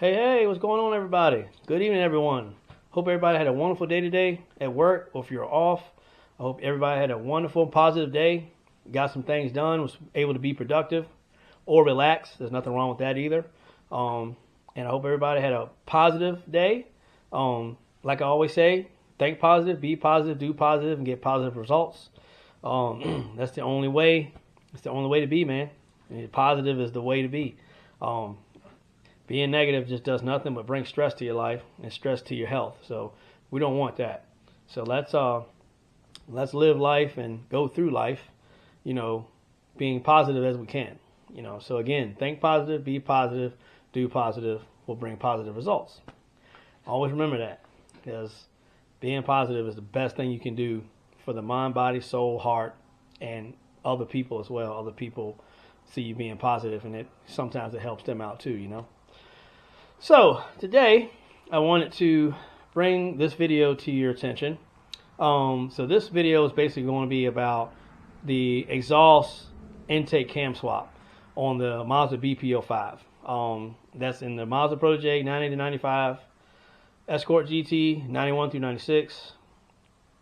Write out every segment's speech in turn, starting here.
Hey, what's going on, everybody? Good evening, everyone. Hope everybody had a wonderful day today at work, or if you're off. I hope everybody had a wonderful, positive day, got some things done, was able to be productive or relax. There's nothing wrong with that either. And I hope everybody had a positive day. Like I always say, think positive, be positive, do positive, and get positive results. That's the only way. It's the only way to be, man. Positive is the way to be. Being negative just does nothing but bring stress to your life and stress to your health. So we don't want that. So let's live life and go through life, being positive as we can. So again, think positive, be positive, do positive will bring positive results. Always remember that, because being positive is the best thing you can do for the mind, body, soul, heart, and other people as well. Other people see you being positive, and sometimes it helps them out too, So today I wanted to bring this video to your attention. So this video is basically going to be about the exhaust intake cam swap on the Mazda BP05. That's in the Mazda Protege 90 to 95, Escort GT 91 through 96,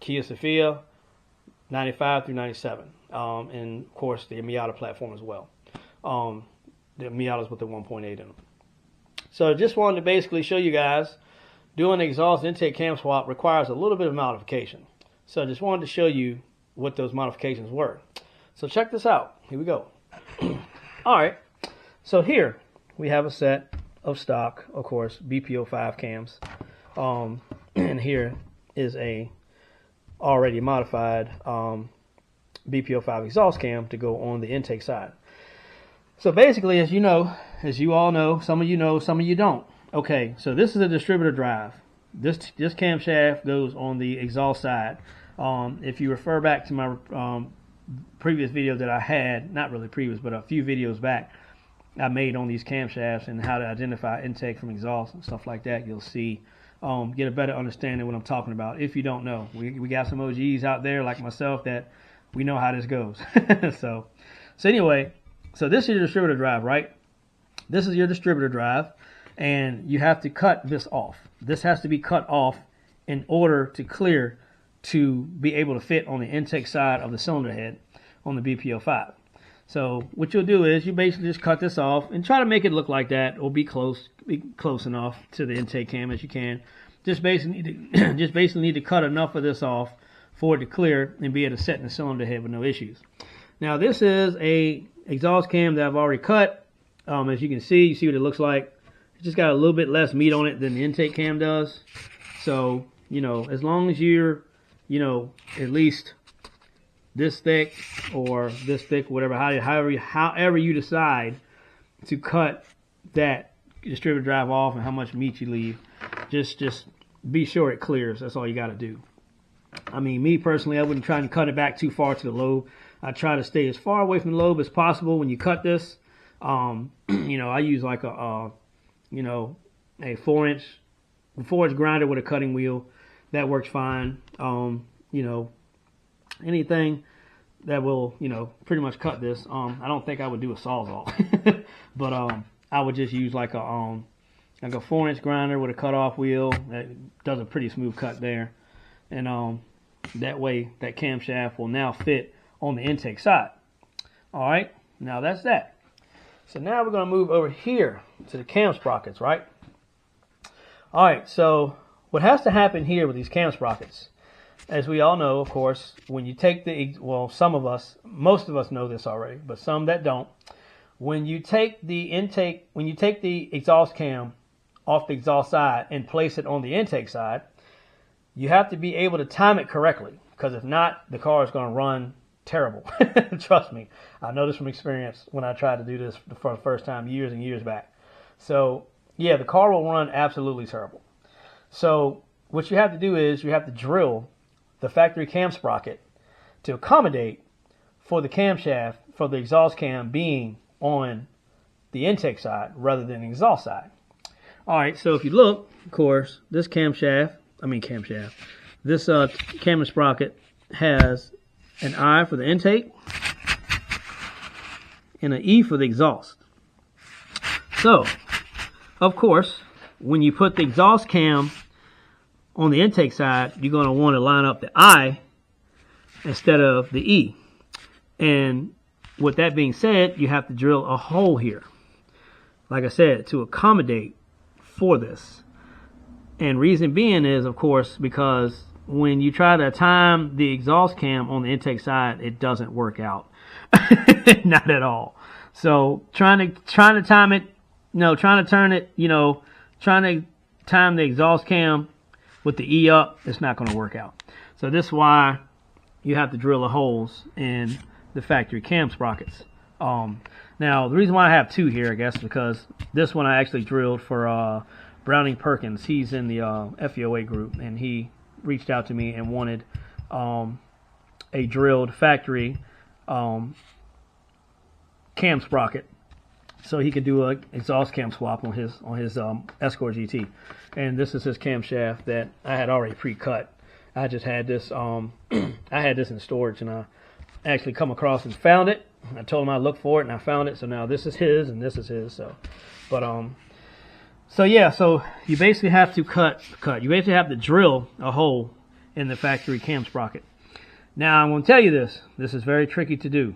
Kia Sephia 95 through 97, and of course the Miata platform as well. The Miatas with the 1.8 in them. So I just wanted to basically show you guys doing the exhaust intake cam swap requires a little bit of modification. So I just wanted to show you what those modifications were. So check this out. Here we go. Alright, so here we have a set of stock, of course, BP05 cams. And here is a already modified BP05 exhaust cam to go on the intake side. So basically, as you all know, some of you know, some of you don't. Okay, so this is a distributor drive. This camshaft goes on the exhaust side. If you refer back to my previous video that I had, not really previous, but a few videos back, I made on these camshafts and how to identify intake from exhaust and stuff like that, you'll see, get a better understanding of what I'm talking about. If you don't know, we got some OGs out there like myself that we know how this goes. So anyway. So this is your distributor drive, right? This is your distributor drive, and you have to cut this off. This has to be cut off in order to clear to be able to fit on the intake side of the cylinder head on the BP05. So what you'll do is you basically just cut this off and try to make it look like that, or be close enough to the intake cam as you can. Just basically need to cut enough of this off for it to clear and be able to set in the cylinder head with no issues. Now this is a exhaust cam that I've already cut. As you can see, you see what it looks like. It's just got a little bit less meat on it than the intake cam does. So, as long as you're, at least this thick or this thick, whatever, however you decide to cut that distributor drive off and how much meat you leave, just be sure it clears. That's all you got to do. I mean, me personally, I wouldn't try and cut it back too far to the lobe. I try to stay as far away from the lobe as possible when you cut this. I use like a 4-inch grinder with a cutting wheel. That works fine. Anything that will, pretty much cut this. I don't think I would do a Sawzall, but I would just use like a 4-inch grinder with a cutoff wheel that does a pretty smooth cut there, and that way that camshaft will now fit on the intake side. Alright, now that's that. So now we're going to move over here to the cam sprockets, right? Alright, so what has to happen here with these cam sprockets, as we all know, of course, when you take most of us know this already, but some that don't. When you take the exhaust cam off the exhaust side and place it on the intake side, you have to be able to time it correctly, because if not, the car is going to run terrible. Trust me, I know this from experience when I tried to do this for the first time years and years back. So yeah, the car will run absolutely terrible. So what you have to do is you have to drill the factory cam sprocket to accommodate for the camshaft for the exhaust cam being on the intake side rather than the exhaust side. Alright, so if you look, of course, this cam sprocket has an I for the intake and an E for the exhaust. So, of course, when you put the exhaust cam on the intake side, you're going to want to line up the I instead of the E. And with that being said, you have to drill a hole here, like I said, to accommodate for this. And reason being is, of course, because when you try to time the exhaust cam on the intake side, it doesn't work out. Not at all. So trying to time it, trying to turn it, trying to time the exhaust cam with the E up, it's not going to work out. So this is why you have to drill the holes in the factory cam sprockets. Now the reason why I have two here, I guess, because this one I actually drilled for Browning Perkins. He's in the FEOA group, and he reached out to me and wanted a drilled factory cam sprocket, so he could do an exhaust cam swap on his Escort GT. And this is his camshaft that I had already pre-cut. I just had this I had this in storage, and I actually come across and found it. I told him I'd look for it, and I found it. So now this is his and this is his. So yeah, so you basically have to you basically have to drill a hole in the factory cam sprocket. Now I'm going to tell you this is very tricky to do.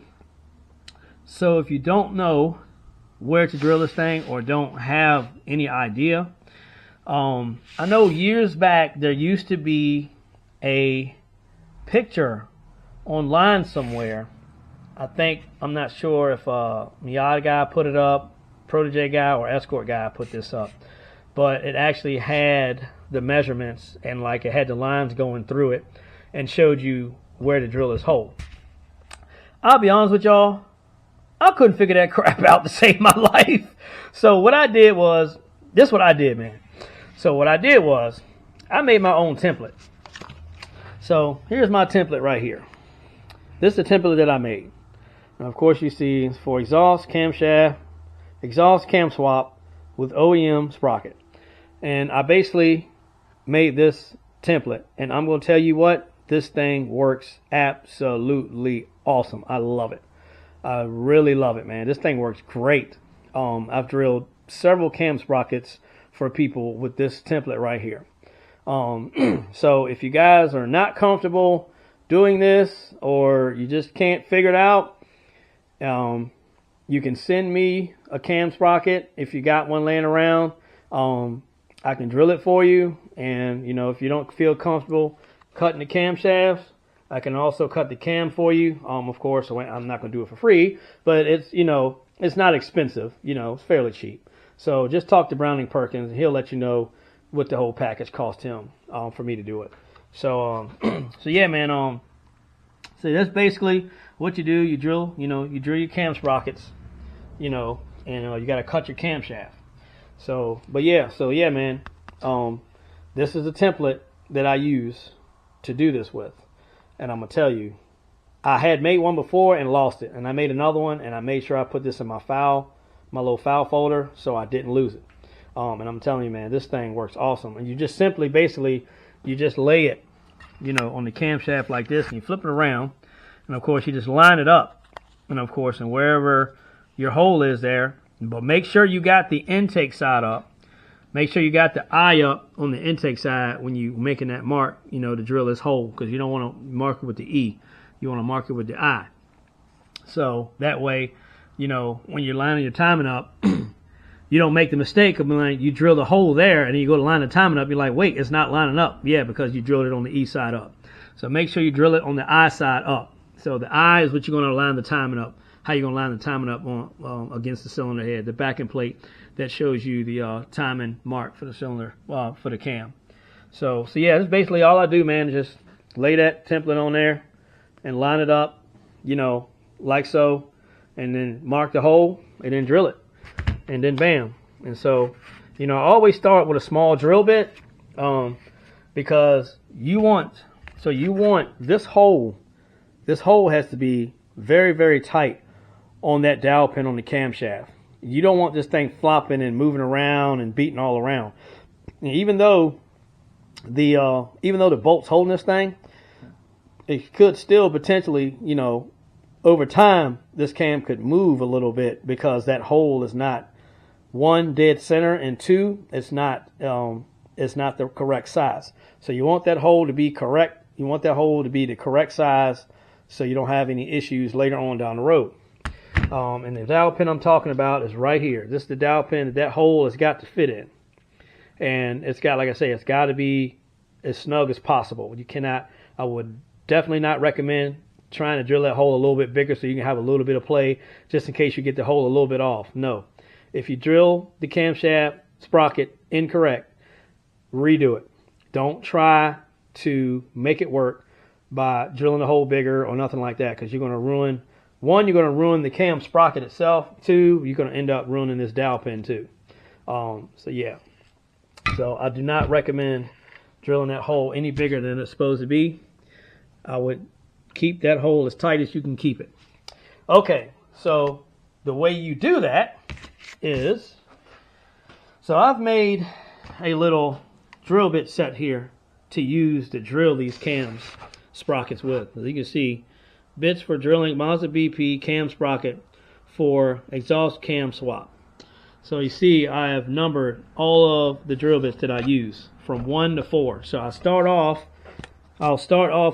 So if you don't know where to drill this thing or don't have any idea, I know years back there used to be a picture online somewhere. I'm not sure if miata guy put it up, protege guy, or Escort guy put this up, but it actually had the measurements and like it had the lines going through it and showed you where to drill this hole. I'll be honest with y'all, I couldn't figure that crap out to save my life. So what I did was, this is what I did, man. So what I did was, I made my own template. So here's my template right here. This is the template that I made. Now, of course, you see it's for exhaust, camshaft, exhaust cam swap with OEM sprocket. And I basically made this template. And I'm going to tell you what, this thing works absolutely awesome. I love it. I really love it, man. This thing works great. I've drilled several cam sprockets for people with this template right here. So if you guys are not comfortable doing this, or you just can't figure it out, you can send me a cam sprocket if you got one laying around. I can drill it for you, and if you don't feel comfortable cutting the camshafts, I can also cut the cam for you. Of course, I'm not going to do it for free, but it's it's not expensive. It's fairly cheap. So just talk to Browning Perkins, and he'll let you know what the whole package cost him for me to do it. So so yeah, man. So that's basically what you do. You drill, you drill your cam sprockets, and you got to cut your camshaft. So yeah, man. This is a template that I use to do this with. And I'm going to tell you, I had made one before and lost it. And I made another one, and I made sure I put this in my little file folder, so I didn't lose it. And I'm telling you, man, this thing works awesome. And you just simply, basically, you just lay it, on the camshaft like this, and you flip it around. And, of course, you just line it up. And, of course, and wherever your hole is there, but make sure you got the intake side up. Make sure you got the eye up on the intake side when you're making that mark, to drill this hole, because you don't want to mark it with the E. You want to mark it with the I. So that way, when you're lining your timing up, you don't make the mistake of like you drill the hole there and then you go to line the timing up. You're like, wait, it's not lining up. Yeah, because you drilled it on the E side up. So make sure you drill it on the I side up. So the I is what you're going to line the timing up. How you're going to line the timing up on against the cylinder head, the backing plate that shows you the timing mark for the cylinder, for the cam. So yeah, that's basically all I do, man. Is just lay that template on there and line it up, like so, and then mark the hole and then drill it, and then bam. And so, I always start with a small drill bit, because you want this hole. This hole has to be very, very tight on that dowel pin on the camshaft. You don't want this thing flopping and moving around and beating all around. And even though the bolt's holding this thing, it could still potentially, over time, this cam could move a little bit because that hole is not one, dead center, and two, it's not the correct size. So you want that hole to be correct. You want that hole to be the correct size so you don't have any issues later on down the road. And the dowel pin I'm talking about is right here. This is the dowel pin that hole has got to fit in. And it's got, like I say, it's got to be as snug as possible. You cannot, I would definitely not recommend trying to drill that hole a little bit bigger so you can have a little bit of play just in case you get the hole a little bit off. No. If you drill the camshaft sprocket incorrect, redo it. Don't try to make it work by drilling the hole bigger or nothing like that, because you're going to ruin, one, you're going to ruin the cam sprocket itself. Two, you're going to end up ruining this dowel pin too. So yeah. So I do not recommend drilling that hole any bigger than it's supposed to be. I would keep that hole as tight as you can keep it. Okay, so the way you do that is, so I've made a little drill bit set here to use to drill these cams sprockets with. As you can see, bits for drilling Mazda BP cam sprocket for exhaust cam swap. So you see I have numbered all of the drill bits that I use from 1 to 4. So I'll start off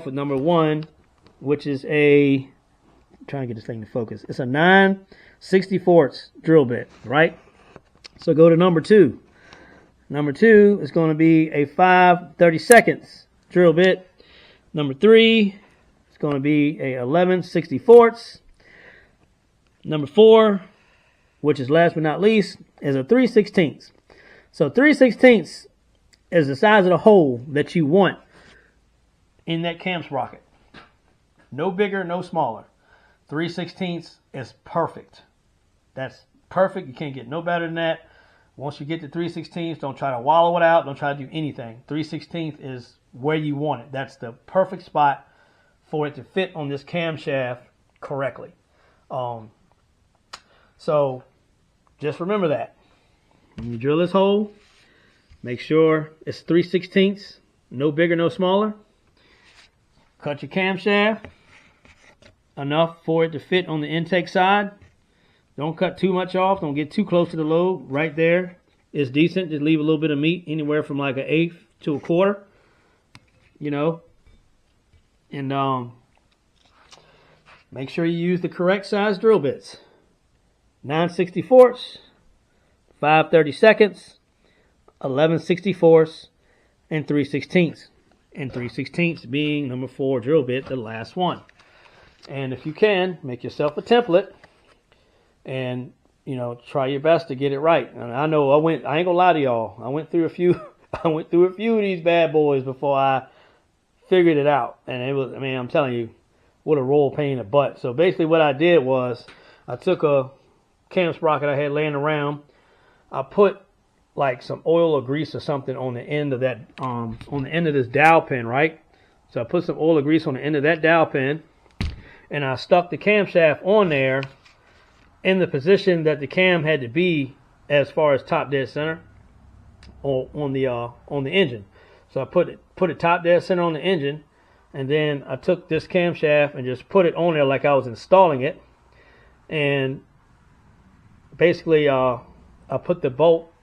with number 1, which is I'm trying to get this thing to focus. It's a 9/64 drill bit, right? So go to number 2. Number 2 is going to be a 5/32 drill bit. Number 3 is going to be a 11/64. Number 4, which is last but not least, is a 3/16. So 3/16 is the size of the hole that you want in that cam sprocket. No bigger, no smaller. 3/16 is perfect. That's perfect. You can't get no better than that. Once you get to 3/16, don't try to wallow it out. Don't try to do anything. 3/16 is where you want it. That's the perfect spot for it to fit on this camshaft correctly. So just remember that. When you drill this hole, make sure it's 3/16, no bigger, no smaller. Cut your camshaft enough for it to fit on the intake side. Don't cut too much off. Don't get too close to the load. Right there is decent. Just leave a little bit of meat, anywhere from like 1/8 to 1/4. You know. And make sure you use the correct size drill bits. 9/64, 5/32, 11/64, and 3/16. And 3/16 being number 4 drill bit, the last one. And if you can, make yourself a template and, you know, try your best to get it right. And I know I ain't gonna lie to y'all, I went through a few of these bad boys before I figured it out. And it was, I mean, I'm telling you, what a roll pain in the butt. So basically what I did was I took a cam sprocket I had laying around. I put like some oil or grease or something on the end of that, on the end of this dowel pin, right? So I put some oil or grease on the end of that dowel pin, and I stuck the camshaft on there in the position that the cam had to be as far as top dead center on the engine. So I put it top dead center on the engine, and then I took this camshaft and just put it on there like I was installing it. And basically, I put the bolt.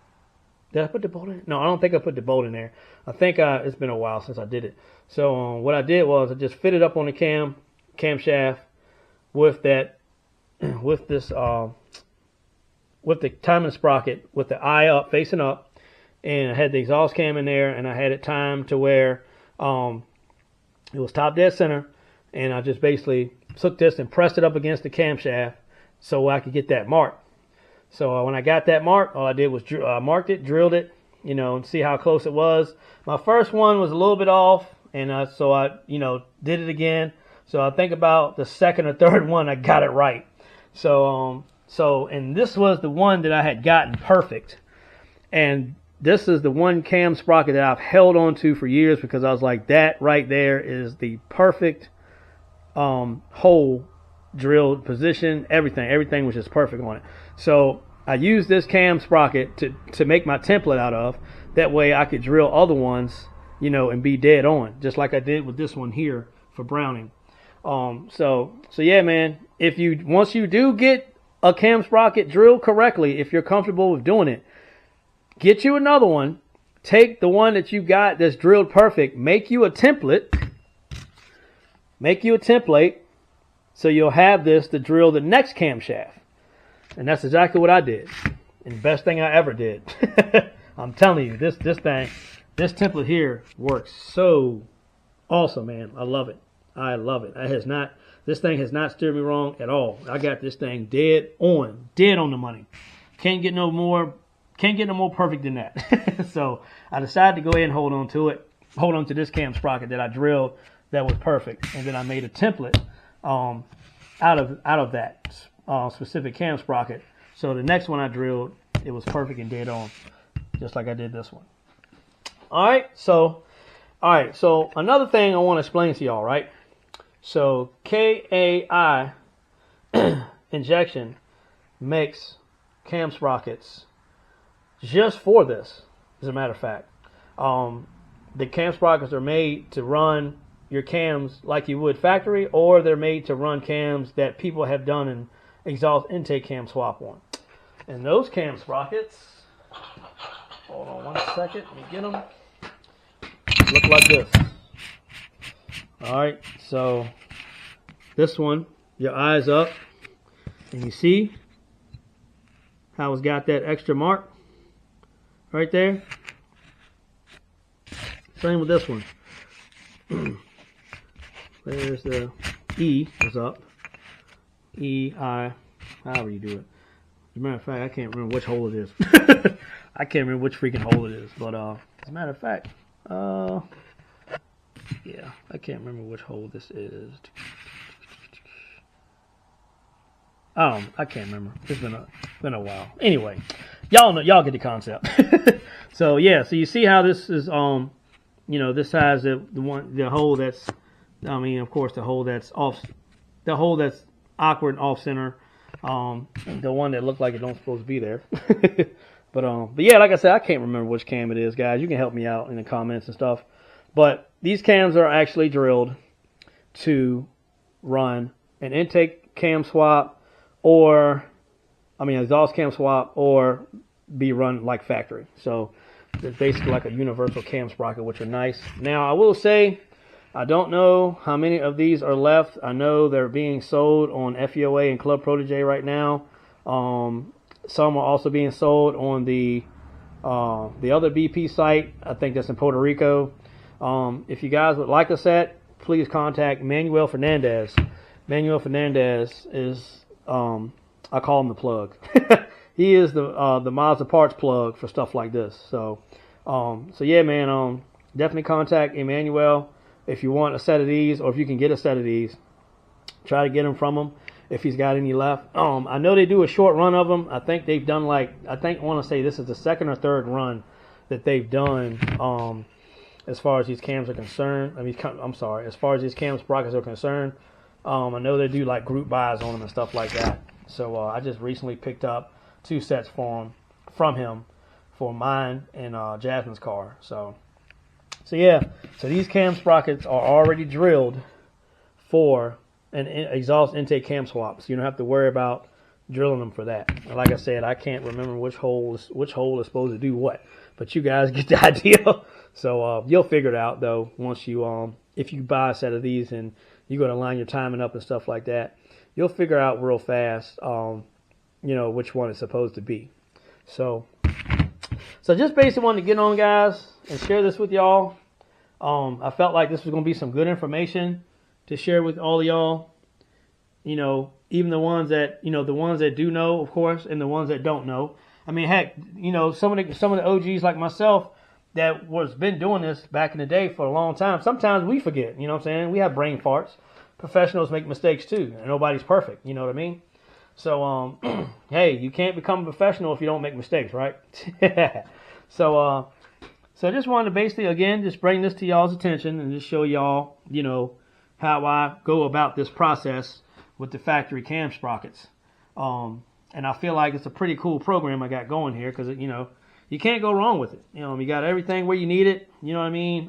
Did I put the bolt in? No, I don't think I put the bolt in there. I think it's been a while since I did it. So what I did was I just fitted up on the camshaft with that, with the timing sprocket with the eye up, facing up, and I had the exhaust cam in there, and I had it timed to where it was top dead center, and I just basically took this and pressed it up against the camshaft so I could get that mark. So when I got that mark, all I did was marked it, drilled it, you know, and see how close it was. My first one was a little bit off, and so I, you know, did it again. So I think about the second or third one, I got it right. So and this was the one that I had gotten perfect. And this is the one cam sprocket that I've held on to for years, because I was like, that right there is the perfect hole drilled position, everything was just perfect on it. So I used this cam sprocket to make my template out of. That way I could drill other ones, you know, and be dead on, just like I did with this one here for Browning. So yeah, man, once you do get a cam sprocket drilled correctly, if you're comfortable with doing it, get you another one. Take the one that you got that's drilled perfect. Make you a template. So you'll have this to drill the next camshaft. And that's exactly what I did. And best thing I ever did. I'm telling you, this template here works so awesome, man. I love it. This thing has not steered me wrong at all. I got this thing dead on the money. Can't get no more perfect than that. So I decided to go ahead and hold on to this cam sprocket that I drilled that was perfect, and then I made a template out of that specific cam sprocket. So the next one I drilled, it was perfect and dead on, just like I did this one. All right, so another thing I want to explain to y'all, right? So KAI injection makes cam sprockets just for this, as a matter of fact. The cam sprockets are made to run your cams like you would factory, or they're made to run cams that people have done an exhaust intake cam swap on. And those cam sprockets, hold on one second, let me get them, look like this. Alright, so this one, your eyes up, and you see how it's got that extra mark right there. Same with this one. There's the E is up. E, I, however you do it. As a matter of fact, I can't remember which hole it is. I can't remember which freaking hole it is. But as a matter of fact, yeah, I can't remember which hole this is. I can't remember. It's been a while. Anyway, y'all get the concept. So yeah, so you see how this is this has the hole that's, of course, the hole that's off, the hole that's awkward and off center, the one that looked like it don't supposed to be there. But yeah, like I said, I can't remember which cam it is, guys. You can help me out in the comments and stuff. But these cams are actually drilled to run an intake cam swap, or exhaust cam swap, or be run like factory. So it's basically like a universal cam sprocket, which are nice. Now I will say, I don't know how many of these are left. I know they're being sold on FEOA and Club Protege right now. Some are also being sold on the other BP site. I think that's in Puerto Rico. If you guys would like a set, please contact Manuel Fernandez. Manuel Fernandez is, I call him the plug. He is the Mazda parts plug for stuff like this. So yeah, man, definitely contact Emmanuel if you want a set of these, or if you can get a set of these. Try to get them from him if he's got any left. I know they do a short run of them. I think they've done I want to say this is the second or third run that they've done, as far as these cams are concerned. As far as these cam sprockets are concerned. I know they do like group buys on them and stuff like that. So I just recently picked up 2 sets from him for mine and Jasmine's car. So yeah, so these cam sprockets are already drilled for an exhaust intake cam swap, so you don't have to worry about drilling them for that. And like I said, I can't remember which hole is supposed to do what, but you guys get the idea. So you'll figure it out though once you if you buy a set of these and you're going to line your timing up and stuff like that, you'll figure out real fast which one it's supposed to be. So just basically wanted to get on, guys, and share this with y'all. I felt like this was going to be some good information to share with all of y'all. Even the ones that do know, of course, and the ones that don't know. Heck, some of the OGs like myself that was been doing this back in the day for a long time. Sometimes we forget, you know what I'm saying? We have brain farts. Professionals make mistakes too, and nobody's perfect, you know what I mean? So, hey, you can't become a professional if you don't make mistakes, right? So I just wanted to basically, again, just bring this to y'all's attention and just show y'all, how I go about this process with the factory cam sprockets. And I feel like it's a pretty cool program I got going here, because, you can't go wrong with it. You got everything where you need it, you know what I mean?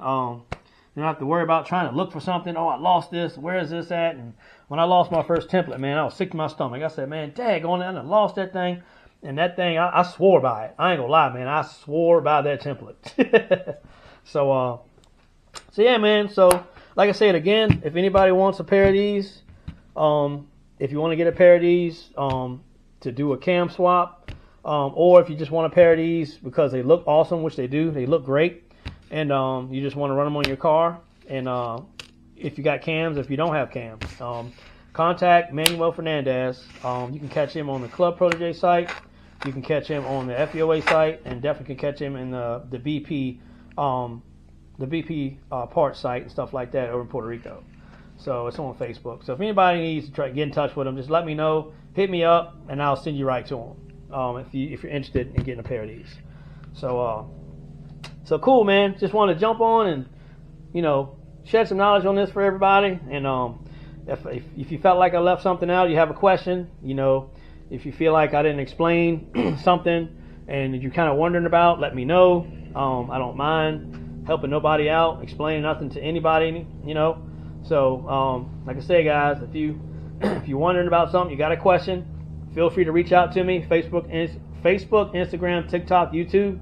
You don't have to worry about trying to look for something. Oh, I lost this. Where is this at? And when I lost my first template, man, I was sick to my stomach. I said, man, daggone it, I lost that thing. And that thing, I swore by it. I ain't gonna lie, man. I swore by that template. So yeah, man. So, like I said, again, if anybody wants a pair of these, if you want to get a pair of these to do a cam swap, or if you just want a pair of these because they look awesome, which they do, they look great, and you just want to run them on your car, and if you got cams, if you don't have cams, contact Manuel Fernandez. You can catch him on the Club Protege site, you can catch him on the FEOA site, and definitely can catch him in the BP parts site and stuff like that over in Puerto Rico. So it's on Facebook. So if anybody needs to try to get in touch with them, just let me know, hit me up, and I'll send you right to them. If you're interested in getting a pair of these. So cool, man. Just want to jump on and shed some knowledge on this for everybody. And if you felt like I left something out, you have a question, if you feel like I didn't explain something and you're kind of wondering about, let me know. I don't mind helping nobody out, explaining nothing to anybody, So, like I say, guys, if you're wondering about something, you got a question, feel free to reach out to me. Facebook, Instagram, TikTok, YouTube,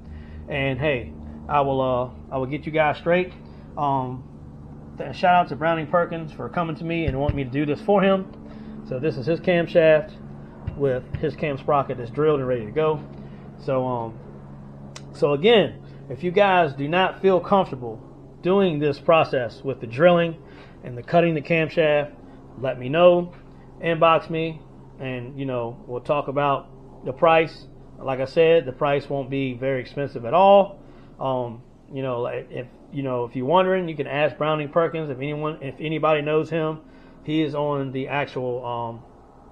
and hey, I will get you guys straight. Shout out to Browning Perkins for coming to me and wanting me to do this for him. So this is his camshaft with his cam sprocket that's drilled and ready to go. So again, if you guys do not feel comfortable doing this process with the drilling and the cutting the camshaft, let me know, inbox me, and we'll talk about the price. Like I said, the price won't be very expensive at all. If you're wondering, you can ask Browning Perkins. If anybody knows him, he is on the actual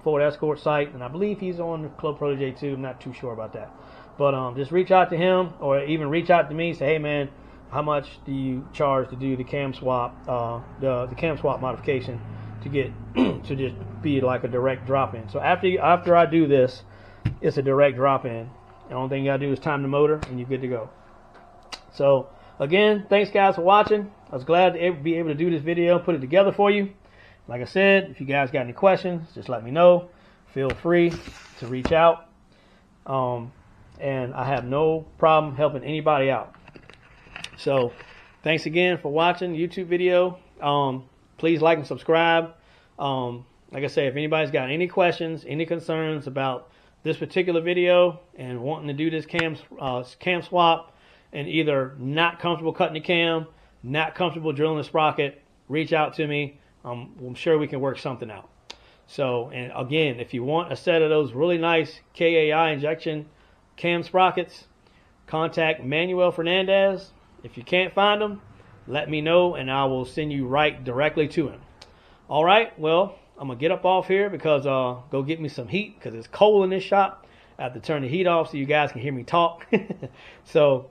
Ford Escort site, and I believe he's on the Club Protege too. I'm not too sure about that, but just reach out to him, or even reach out to me. Say, hey man, how much do you charge to do the cam swap, the cam swap modification to get to just be like a direct drop in? So after I do this, it's a direct drop in. The only thing you gotta do is time the motor, and you're good to go. So again, thanks guys for watching. I was glad to be able to do this video and put it together for you. Like I said, if you guys got any questions, just let me know. Feel free to reach out. And I have no problem helping anybody out. So thanks again for watching the YouTube video. Please like and subscribe. Like I said, if anybody's got any questions, any concerns about this particular video and wanting to do this cam swap and either not comfortable cutting the cam, not comfortable drilling the sprocket, reach out to me. I'm sure we can work something out. So, and again, if you want a set of those really nice KAI injection cam sprockets, contact Manuel Fernandez. If you can't find them, let me know and I will send you right directly to him. All right, well, I'm going to get up off here because go get me some heat because it's cold in this shop. I have to turn the heat off so you guys can hear me talk. So,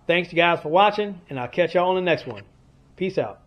thanks you guys for watching, and I'll catch y'all on the next one. Peace out.